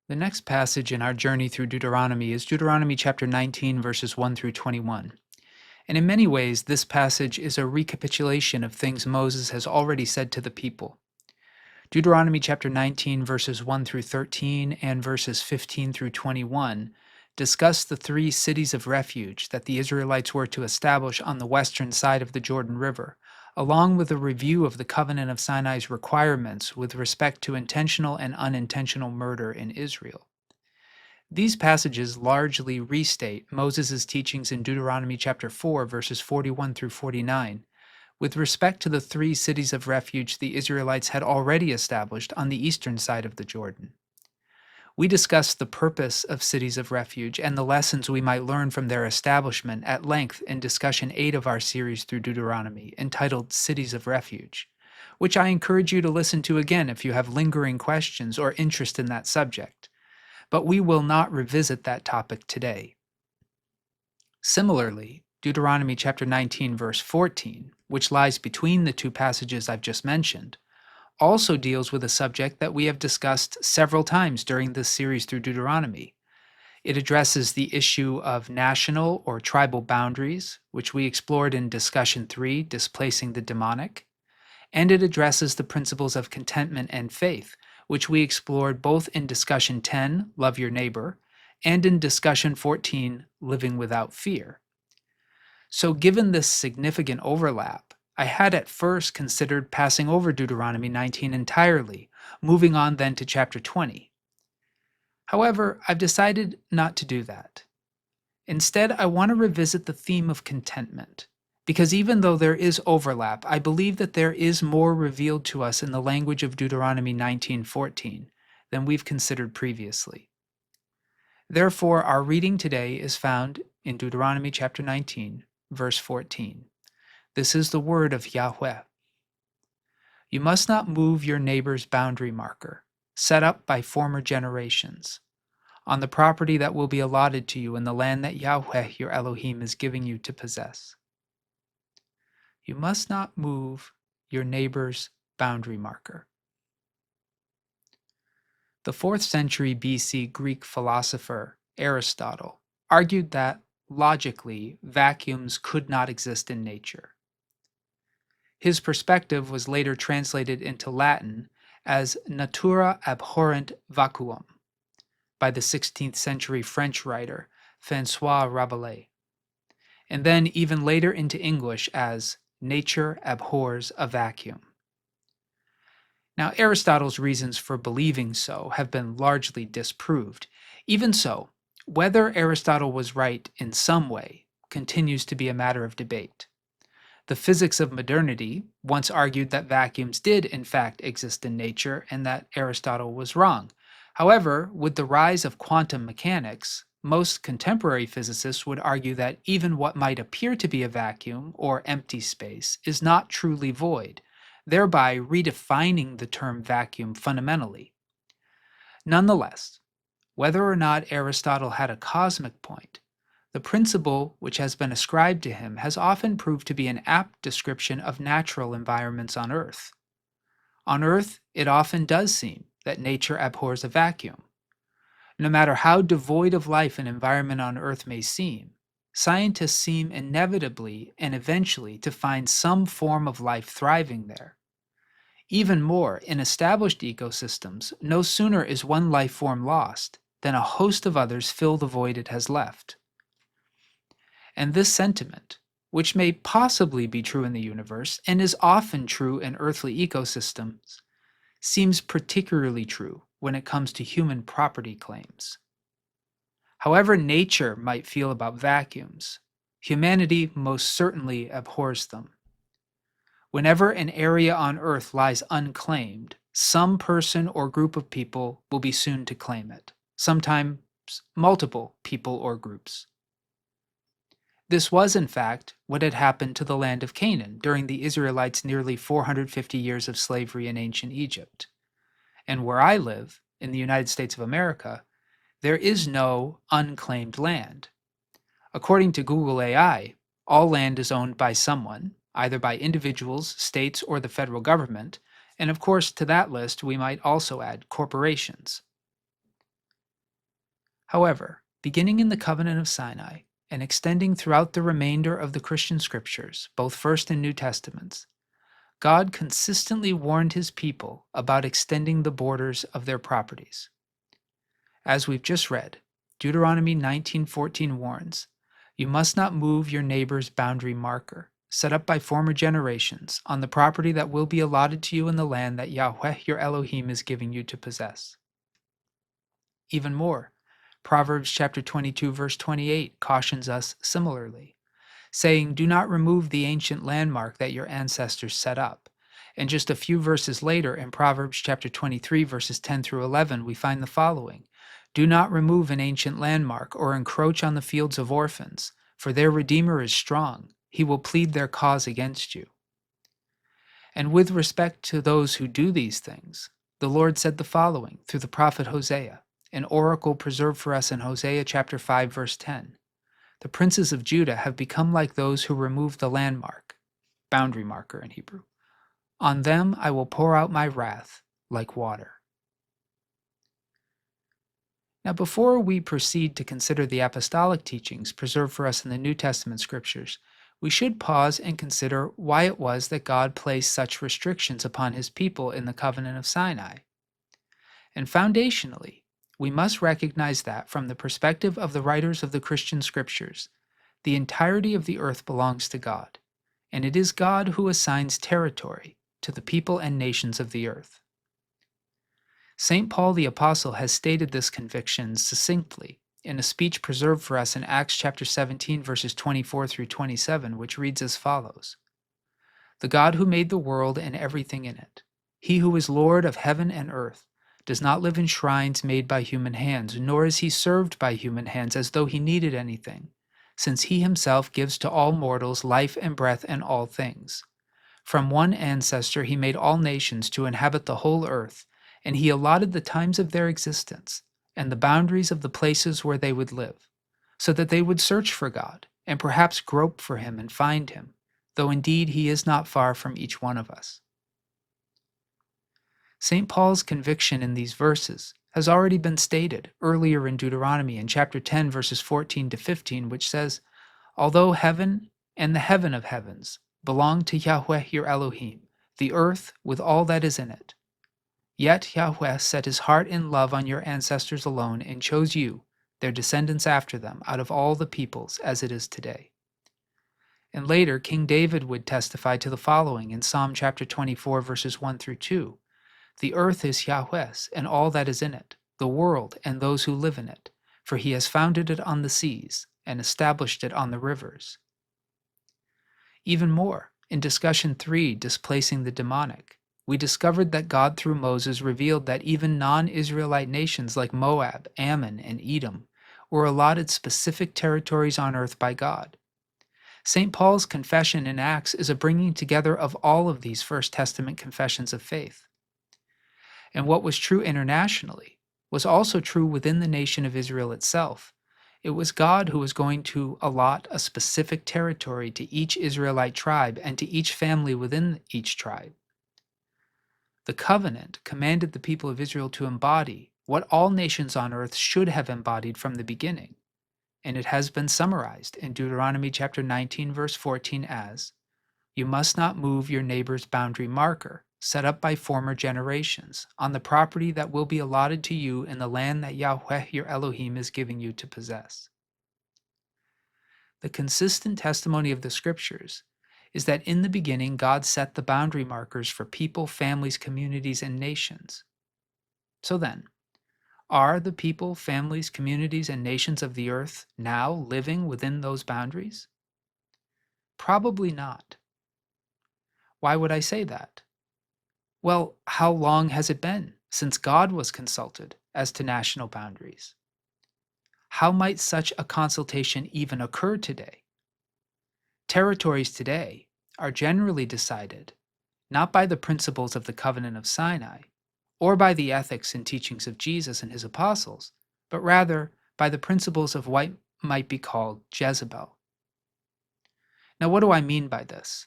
The next passage in our journey through Deuteronomy is Deuteronomy chapter 19, verses 1 through 21. And in many ways, this passage is a recapitulation of things Moses has already said to the people. Deuteronomy chapter 19, verses 1 through 13, and verses 15 through 21 discuss the three cities of refuge that the Israelites were to establish on the western side of the Jordan River, along with a review of the Covenant of Sinai's requirements with respect to intentional and unintentional murder in Israel. These passages largely restate Moses' teachings in Deuteronomy chapter 4, verses 41 through 49, with respect to the three cities of refuge the Israelites had already established on the eastern side of the Jordan. We discussed the purpose of cities of refuge and the lessons we might learn from their establishment at length in discussion 8 of our series through Deuteronomy, entitled Cities of Refuge, which I encourage you to listen to again if you have lingering questions or interest in that subject. But we will not revisit that topic today. Similarly, Deuteronomy chapter 19, verse 14, which lies between the two passages I've just mentioned, also deals with a subject that we have discussed several times during this series through Deuteronomy. It addresses the issue of national or tribal boundaries, which we explored in discussion 3, Displacing the Demonic, and it addresses the principles of contentment and faith, which we explored both in discussion 10, Love Your Neighbor, and in discussion 14, Living Without Fear. So given this significant overlap, I had at first considered passing over Deuteronomy 19 entirely, moving on then to chapter 20. However, I've decided not to do that. Instead, I want to revisit the theme of contentment, because even though there is overlap, I believe that there is more revealed to us in the language of Deuteronomy 19:14 than we've considered previously. Therefore, our reading today is found in Deuteronomy chapter 19, verse 14. This is the word of Yahweh. You must not move your neighbor's boundary marker, set up by former generations, on the property that will be allotted to you in the land that Yahweh your Elohim is giving you to possess. You must not move your neighbor's boundary marker. The 4th century BC Greek philosopher Aristotle argued that, logically, vacuums could not exist in nature. His perspective was later translated into Latin as natura abhorrent vacuum by the 16th century French writer François Rabelais, and then even later into English as nature abhors a vacuum. Now, Aristotle's reasons for believing so have been largely disproved. Even so, whether Aristotle was right in some way continues to be a matter of debate. The physics of modernity once argued that vacuums did in fact exist in nature and that Aristotle was wrong. However, with the rise of quantum mechanics, most contemporary physicists would argue that even what might appear to be a vacuum or empty space is not truly void, thereby redefining the term vacuum fundamentally. Nonetheless, whether or not Aristotle had a cosmic point, the principle which has been ascribed to him has often proved to be an apt description of natural environments on Earth. On Earth, it often does seem that nature abhors a vacuum. No matter how devoid of life an environment on Earth may seem, scientists seem inevitably and eventually to find some form of life thriving there. Even more, in established ecosystems, no sooner is one life form lost than a host of others fill the void it has left. And this sentiment, which may possibly be true in the universe and is often true in earthly ecosystems, seems particularly true when it comes to human property claims. However nature might feel about vacuums, humanity most certainly abhors them. Whenever an area on Earth lies unclaimed, some person or group of people will be soon to claim it, sometimes multiple people or groups. This was, in fact, what had happened to the land of Canaan during the Israelites' nearly 450 years of slavery in ancient Egypt. And where I live, in the United States of America, there is no unclaimed land. According to Google AI, all land is owned by someone, either by individuals, states, or the federal government, and of course to that list we might also add corporations. However, beginning in the covenant of Sinai and extending throughout the remainder of the Christian scriptures, both First and New Testaments, God consistently warned his people about extending the borders of their properties. As we've just read, Deuteronomy 19:14 warns, "You must not move your neighbor's boundary marker, set up by former generations, on the property that will be allotted to you in the land that Yahweh your Elohim is giving you to possess." Even more, Proverbs chapter 22 verse 28 cautions us similarly, saying, "Do not remove the ancient landmark that your ancestors set up." And just a few verses later, in Proverbs chapter 23, verses 10 through 11, we find the following: "Do not remove an ancient landmark or encroach on the fields of orphans, for their Redeemer is strong. He will plead their cause against you." And with respect to those who do these things, the Lord said the following through the prophet Hosea, an oracle preserved for us in Hosea chapter 5, verse 10. "The princes of Judah have become like those who remove the landmark," boundary marker in Hebrew. "On them I will pour out my wrath like water." Now, before we proceed to consider the apostolic teachings preserved for us in the New Testament scriptures, we should pause and consider why it was that God placed such restrictions upon his people in the covenant of Sinai. And foundationally, we must recognize that, from the perspective of the writers of the Christian scriptures, the entirety of the earth belongs to God, and it is God who assigns territory to the people and nations of the earth. St. Paul the Apostle has stated this conviction succinctly in a speech preserved for us in Acts chapter 17, verses 24 through 27, which reads as follows: "The God who made the world and everything in it, he who is Lord of heaven and earth, does not live in shrines made by human hands, nor is he served by human hands as though he needed anything, since he himself gives to all mortals life and breath and all things. From one ancestor he made all nations to inhabit the whole earth, and he allotted the times of their existence and the boundaries of the places where they would live, so that they would search for God and perhaps grope for him and find him, though indeed he is not far from each one of us." St. Paul's conviction in these verses has already been stated earlier in Deuteronomy in chapter 10, verses 14 to 15, which says, "Although heaven and the heaven of heavens belong to Yahweh your Elohim, the earth with all that is in it, yet Yahweh set his heart in love on your ancestors alone and chose you, their descendants after them, out of all the peoples, as it is today." And later, King David would testify to the following in Psalm chapter 24, verses 1 through 2. "The earth is Yahweh's, and all that is in it, the world and those who live in it, for he has founded it on the seas and established it on the rivers." Even more, in discussion 3, Displacing the Demonic, we discovered that God through Moses revealed that even non-Israelite nations like Moab, Ammon, and Edom were allotted specific territories on earth by God. St. Paul's confession in Acts is a bringing together of all of these First Testament confessions of faith. And what was true internationally was also true within the nation of Israel itself. It was God who was going to allot a specific territory to each Israelite tribe and to each family within each tribe. The covenant commanded the people of Israel to embody what all nations on earth should have embodied from the beginning, and it has been summarized in Deuteronomy chapter 19, verse 14 as, "You must not move your neighbor's boundary marker, set up by former generations, on the property that will be allotted to you in the land that Yahweh your Elohim is giving you to possess." The consistent testimony of the scriptures is that in the beginning God set the boundary markers for people, families, communities, and nations. So then, are the people, families, communities, and nations of the earth now living within those boundaries? Probably not. Why would I say that? Well, how long has it been since God was consulted as to national boundaries? How might such a consultation even occur today? Territories today are generally decided not by the principles of the covenant of Sinai, or by the ethics and teachings of Jesus and his apostles, but rather by the principles of what might be called Jezebel. Now, what do I mean by this?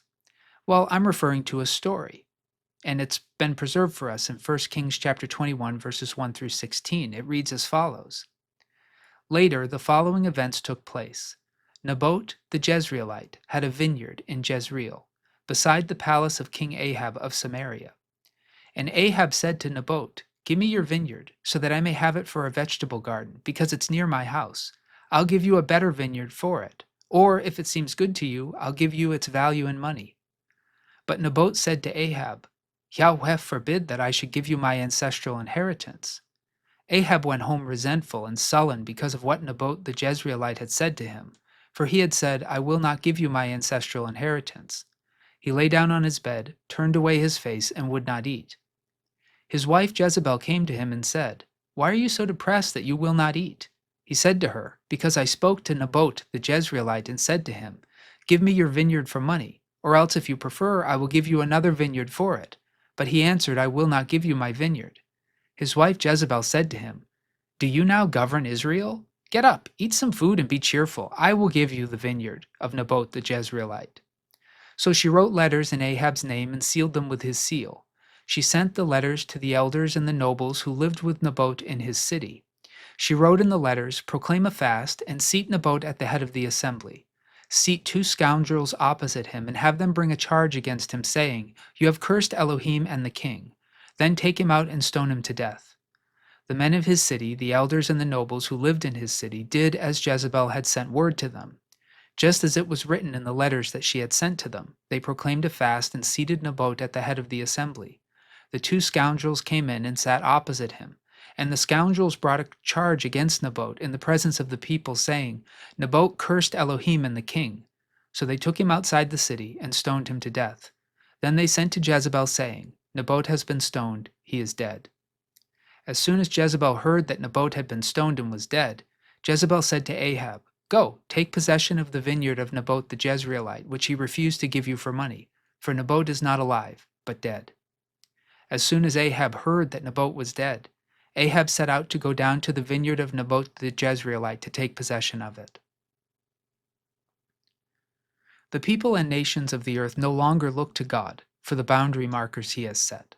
Well, I'm referring to a story, and it's been preserved for us in 1 Kings chapter 21, verses 1 through 16. It reads as follows: Later, the following events took place. Naboth the Jezreelite had a vineyard in Jezreel, beside the palace of King Ahab of Samaria. And Ahab said to Naboth, "Give me your vineyard, so that I may have it for a vegetable garden, because it's near my house. I'll give you a better vineyard for it. Or, if it seems good to you, I'll give you its value in money." But Naboth said to Ahab, "Yahweh forbid that I should give you my ancestral inheritance." Ahab went home resentful and sullen because of what Naboth the Jezreelite had said to him, for he had said, "I will not give you my ancestral inheritance." He lay down on his bed, turned away his face, and would not eat. His wife Jezebel came to him and said, "Why are you so depressed that you will not eat?" He said to her, "Because I spoke to Naboth the Jezreelite and said to him, 'Give me your vineyard for money, or else if you prefer, I will give you another vineyard for it.' But he answered, 'I will not give you my vineyard.'" His wife Jezebel said to him, "Do you now govern Israel? Get up, eat some food, and be cheerful. I will give you the vineyard of Naboth the Jezreelite." So she wrote letters in Ahab's name and sealed them with his seal. She sent the letters to the elders and the nobles who lived with Naboth in his city. She wrote in the letters, "Proclaim a fast, and seat Naboth at the head of the assembly. Seat 2 scoundrels opposite him, and have them bring a charge against him, saying, 'You have cursed Elohim and the king.' Then take him out and stone him to death." The men of his city, the elders and the nobles who lived in his city, did as Jezebel had sent word to them. Just as it was written in the letters that she had sent to them, they proclaimed a fast and seated Naboth at the head of the assembly. The 2 scoundrels came in and sat opposite him, and the scoundrels brought a charge against Naboth in the presence of the people, saying, "Naboth cursed Elohim and the king." So they took him outside the city and stoned him to death. Then they sent to Jezebel, saying, "Naboth has been stoned, he is dead." As soon as Jezebel heard that Naboth had been stoned and was dead, Jezebel said to Ahab, "Go, take possession of the vineyard of Naboth the Jezreelite, which he refused to give you for money, for Naboth is not alive, but dead." As soon as Ahab heard that Naboth was dead, Ahab set out to go down to the vineyard of Naboth the Jezreelite to take possession of it. The people and nations of the earth no longer look to God for the boundary markers he has set.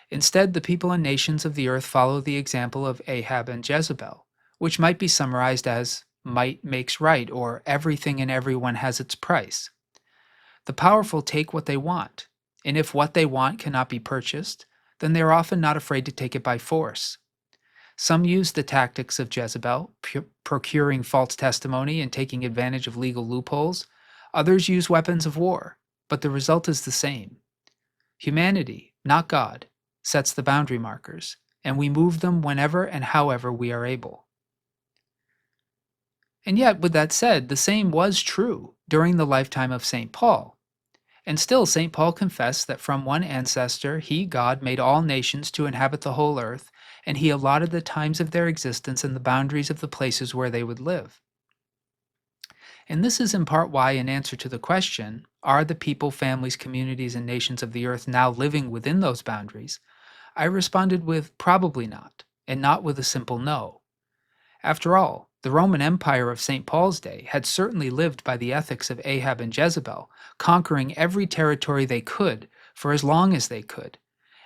Instead, the people and nations of the earth follow the example of Ahab and Jezebel, which might be summarized as "might makes right," or "everything and everyone has its price." The powerful take what they want, and if what they want cannot be purchased, then they are often not afraid to take it by force. Some use the tactics of Jezebel, procuring false testimony and taking advantage of legal loopholes. Others use weapons of war, but the result is the same. Humanity, not God, sets the boundary markers, and we move them whenever and however we are able. And yet, with that said, the same was true during the lifetime of St. Paul. And still, St. Paul confessed that from one ancestor he, God, made all nations to inhabit the whole earth, and he allotted the times of their existence and the boundaries of the places where they would live. And this is in part why, in answer to the question, are the people, families, communities, and nations of the earth now living within those boundaries, I responded with probably not, and not with a simple no. After all, the Roman Empire of St. Paul's day had certainly lived by the ethics of Ahab and Jezebel, conquering every territory they could for as long as they could.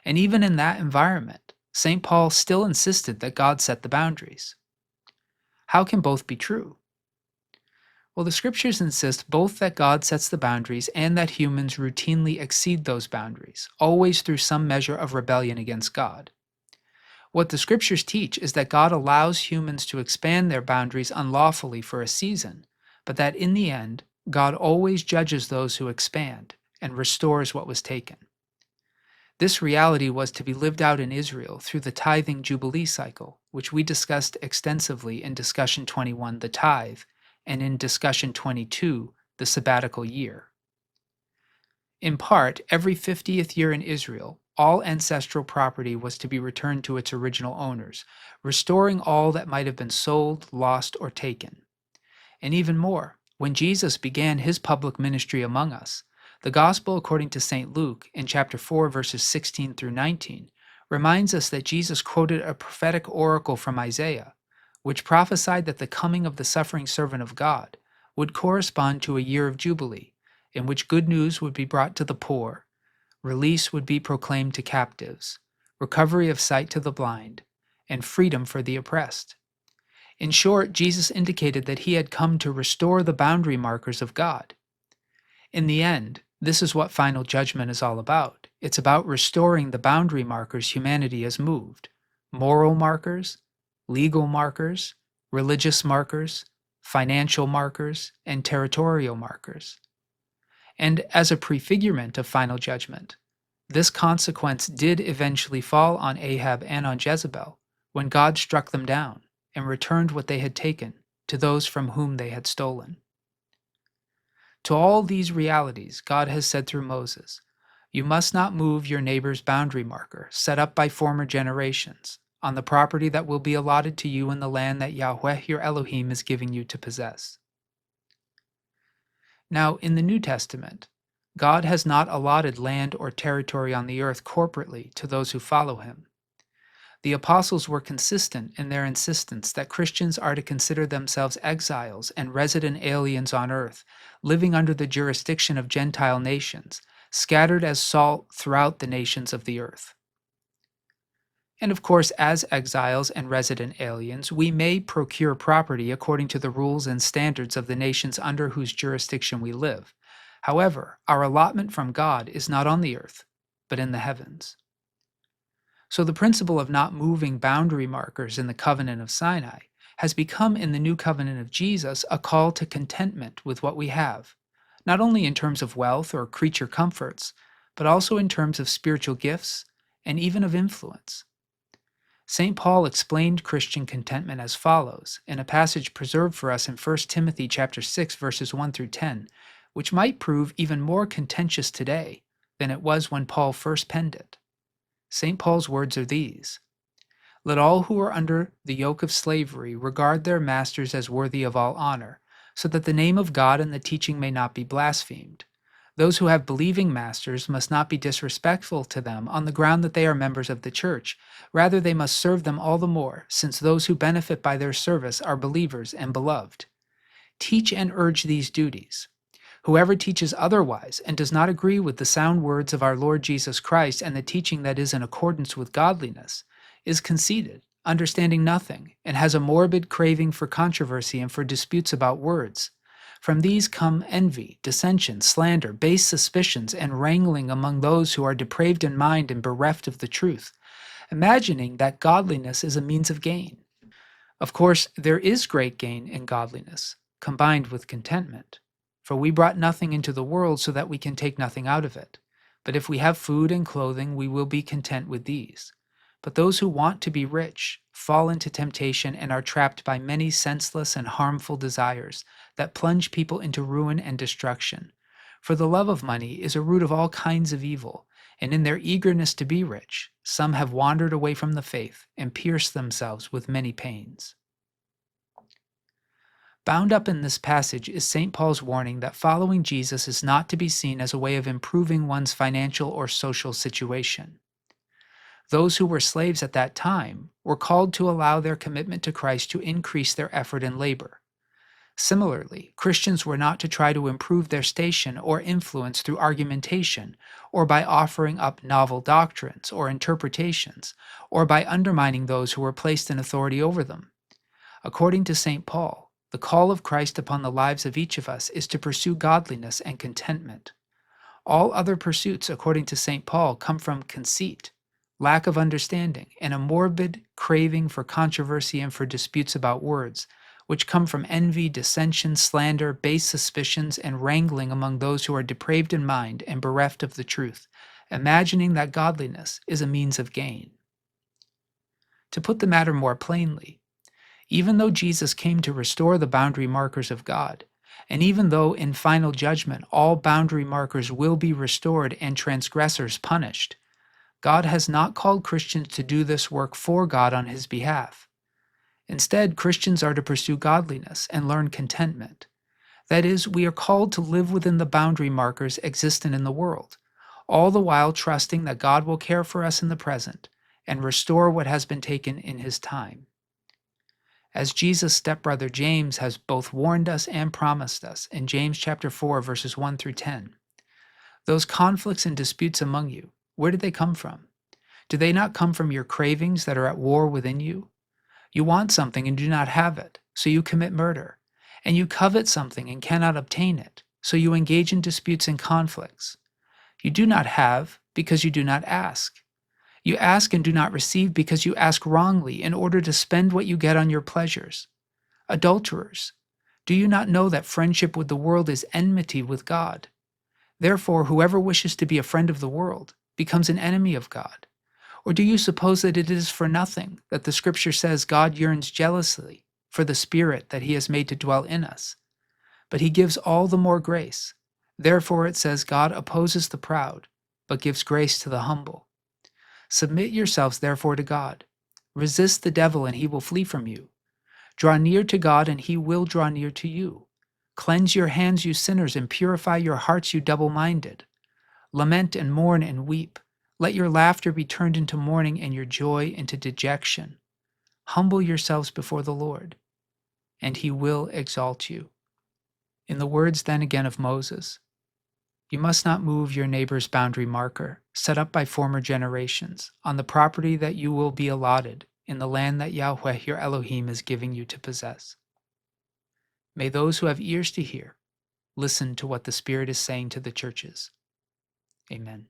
And even in that environment, St. Paul still insisted that God set the boundaries. How can both be true? Well, the scriptures insist both that God sets the boundaries and that humans routinely exceed those boundaries, always through some measure of rebellion against God. What the scriptures teach is that God allows humans to expand their boundaries unlawfully for a season, but that in the end, God always judges those who expand and restores what was taken. This reality was to be lived out in Israel through the tithing Jubilee cycle, which we discussed extensively in Discussion 21, the tithe, and in Discussion 22, the sabbatical year. In part, every 50th year in Israel, all ancestral property was to be returned to its original owners, restoring all that might have been sold, lost, or taken. And even more, when Jesus began his public ministry among us, the Gospel according to St. Luke, in chapter 4, verses 16 through 19, reminds us that Jesus quoted a prophetic oracle from Isaiah, which prophesied that the coming of the suffering servant of God would correspond to a year of Jubilee, in which good news would be brought to the poor, release would be proclaimed to captives, recovery of sight to the blind, and freedom for the oppressed. In short, Jesus indicated that he had come to restore the boundary markers of God. In the end, this is what final judgment is all about. It's about restoring the boundary markers humanity has moved: moral markers, legal markers, religious markers, financial markers, and territorial markers. And as a prefigurement of final judgment, this consequence did eventually fall on Ahab and on Jezebel when God struck them down and returned what they had taken to those from whom they had stolen. To all these realities, God has said through Moses, "You must not move your neighbor's boundary marker set up by former generations on the property that will be allotted to you in the land that Yahweh your Elohim is giving you to possess." Now, in the New Testament, God has not allotted land or territory on the earth corporately to those who follow him. The apostles were consistent in their insistence that Christians are to consider themselves exiles and resident aliens on earth, living under the jurisdiction of Gentile nations, scattered as salt throughout the nations of the earth. And of course, as exiles and resident aliens, we may procure property according to the rules and standards of the nations under whose jurisdiction we live. However, our allotment from God is not on the earth, but in the heavens. So the principle of not moving boundary markers in the covenant of Sinai has become in the new covenant of Jesus a call to contentment with what we have, not only in terms of wealth or creature comforts, but also in terms of spiritual gifts and even of influence. St. Paul explained Christian contentment as follows in a passage preserved for us in 1 Timothy chapter 6 verses 1 through 10, which might prove even more contentious today than it was when Paul first penned it. St. Paul's words are these: "Let all who are under the yoke of slavery regard their masters as worthy of all honor, so that the name of God and the teaching may not be blasphemed. Those who have believing masters must not be disrespectful to them on the ground that they are members of the church. Rather, they must serve them all the more, since those who benefit by their service are believers and beloved. Teach and urge these duties. Whoever teaches otherwise and does not agree with the sound words of our Lord Jesus Christ and the teaching that is in accordance with godliness is conceited, understanding nothing, and has a morbid craving for controversy and for disputes about words. From these come envy, dissension, slander, base suspicions, and wrangling among those who are depraved in mind and bereft of the truth, imagining that godliness is a means of gain. Of course, there is great gain in godliness, combined with contentment. For we brought nothing into the world so that we can take nothing out of it. But if we have food and clothing, we will be content with these. But those who want to be rich fall into temptation and are trapped by many senseless and harmful desires that plunge people into ruin and destruction. For the love of money is a root of all kinds of evil, and in their eagerness to be rich, some have wandered away from the faith and pierced themselves with many pains." Bound up in this passage is St. Paul's warning that following Jesus is not to be seen as a way of improving one's financial or social situation. Those who were slaves at that time were called to allow their commitment to Christ to increase their effort and labor. Similarly, Christians were not to try to improve their station or influence through argumentation, or by offering up novel doctrines or interpretations, or by undermining those who were placed in authority over them. According to St. Paul, the call of Christ upon the lives of each of us is to pursue godliness and contentment. All other pursuits, according to St. Paul, come from conceit, lack of understanding, and a morbid craving for controversy and for disputes about words, which come from envy, dissension, slander, base suspicions, and wrangling among those who are depraved in mind and bereft of the truth, imagining that godliness is a means of gain. To put the matter more plainly, even though Jesus came to restore the boundary markers of God, and even though in final judgment all boundary markers will be restored and transgressors punished, God has not called Christians to do this work for God on his behalf. Instead, Christians are to pursue godliness and learn contentment. That is, we are called to live within the boundary markers existent in the world, all the while trusting that God will care for us in the present and restore what has been taken in his time. As Jesus' stepbrother James has both warned us and promised us in James chapter 4 verses 1 through 10. Those conflicts and disputes among you, where did they come from? Do they not come from your cravings that are at war within you? You want something and do not have it, so you commit murder. And you covet something and cannot obtain it, so you engage in disputes and conflicts. You do not have because you do not ask. You ask and do not receive because you ask wrongly in order to spend what you get on your pleasures. Adulterers, do you not know that friendship with the world is enmity with God? Therefore, whoever wishes to be a friend of the world becomes an enemy of God. Or do you suppose that it is for nothing that the Scripture says God yearns jealously for the Spirit that He has made to dwell in us? But He gives all the more grace. Therefore it says God opposes the proud, but gives grace to the humble. Submit yourselves therefore to God. Resist the devil, and he will flee from you. Draw near to God, and he will draw near to you. Cleanse your hands, you sinners, and purify your hearts, you double-minded. Lament and mourn and weep. Let your laughter be turned into mourning and your joy into dejection. Humble yourselves before the Lord, and he will exalt you. In the words then again of Moses, you must not move your neighbor's boundary marker, set up by former generations, on the property that you will be allotted in the land that Yahweh your Elohim is giving you to possess. May those who have ears to hear listen to what the Spirit is saying to the churches. Amen.